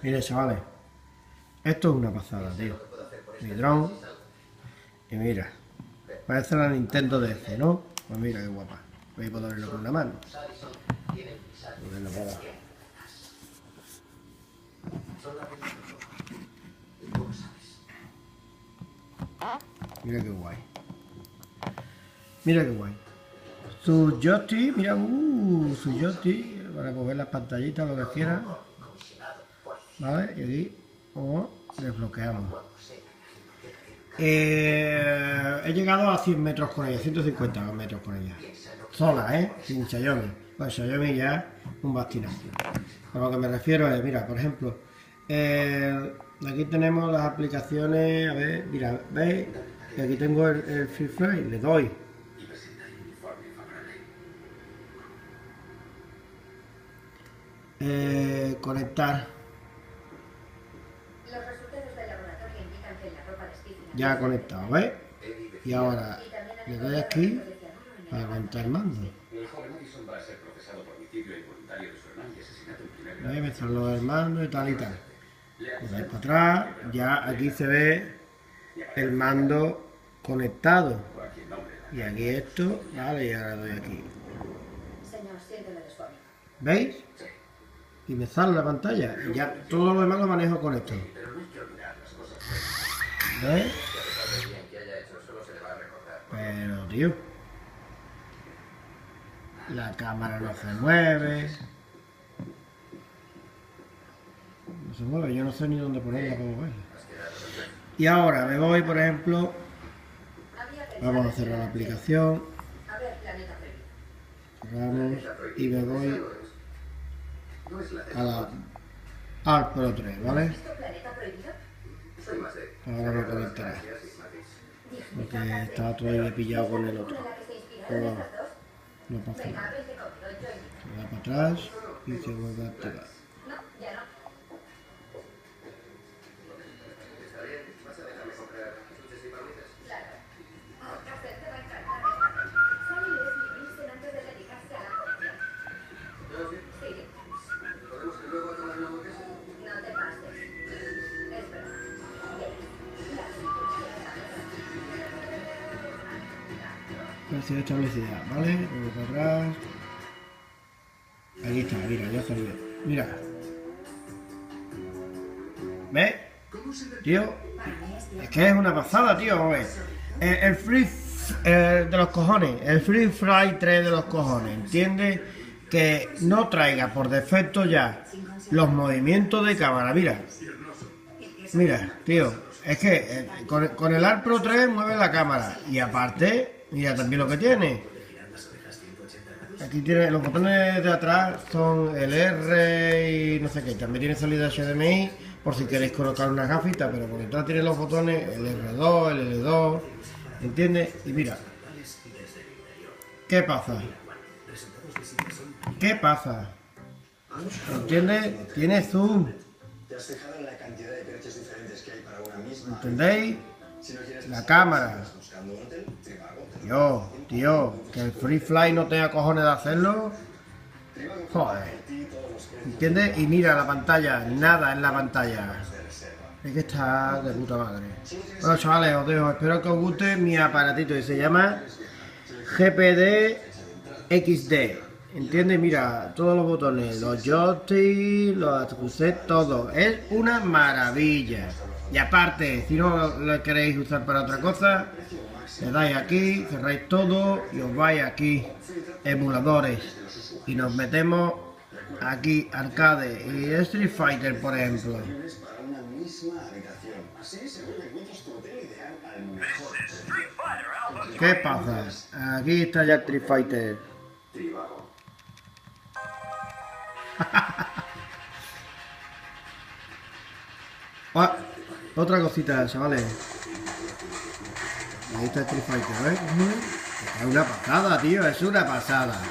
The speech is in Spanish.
Mire, chavales, esto es una pasada, tío. Mi dron. Y mira, parece la Nintendo DS, ¿no? Pues mira qué guapa. Voy a ponerlo con una mano. Mira qué guay. Mira qué guay. Su joystick, mira, su joystick, para mover las pantallitas, lo que quieran. ¿Vale? Y aquí, desbloqueamos. He llegado a 100 metros con ella, 150 metros con ella. Sola, sin Xiaomi. Pues Xiaomi ya es un bastinazo. A lo que me refiero es, mira, por ejemplo, aquí tenemos las aplicaciones, a ver, mira, ¿veis? Y aquí tengo el Free Fly, le doy. Conectar. Ya conectado, ¿ves? Y ahora le doy aquí para conectar el mando. ¿Ves? Me salió el mando y tal y tal. Le doy para atrás, ya aquí se ve el mando conectado. Y aquí esto, vale, y ahora doy aquí. ¿Veis? Y me sale la pantalla. Y ya todo lo demás lo manejo con esto. ¿Ves? Pero, tío, la cámara no se mueve. No se mueve, yo no sé ni dónde ponerla para moverla. Y ahora me voy, por ejemplo, vamos a cerrar la aplicación. Cerramos y me voy al Pro 3, ¿vale? Ahora me conectará. Porque estaba todavía pillado con el otro. Pero no pasa nada. Se va para atrás y se vuelve a activar. Velocidad establecida, ¿vale? Vuelvo para atrás. Ahí está, mira, ya salió. Mira. ¿Ves? Tío, es que es una pasada, tío. ¿Ves? El free de los cojones, el Free Fly 3 de los cojones, ¿entiendes? Que no traiga por defecto ya los movimientos de cámara, mira. Mira, tío, es que con el Pro 3 mueve la cámara y aparte, mira también lo que tiene. Aquí tiene los botones de atrás, son el R y no sé qué, también tiene salida HDMI por si queréis colocar una gafita, pero por detrás tiene los botones el R2, el L2, ¿entiendes? Y mira, ¿qué pasa? ¿Qué pasa? ¿Entiendes? Tiene zoom. ¿Entendéis? La cámara. Tío, que el Free Fly no tenga cojones de hacerlo. Joder. ¿Entiendes? Y mira la pantalla, nada en la pantalla. Es que está de puta madre. Bueno, chavales, os dejo. Espero que os guste mi aparatito que se llama GPD XD. ¿Entiendes? Mira, todos los botones, los joysticks, los ajustes, todo. Es una maravilla. Y aparte, si no lo queréis usar para otra cosa, le dais aquí, cerráis todo y os vais aquí, emuladores. Y nos metemos aquí, arcade y Street Fighter, por ejemplo. ¿Qué pasa? Aquí está ya Street Fighter. Otra cosita, chavales. Ahí está Street Fighter, ¿ves? Es una pasada, tío, es una pasada.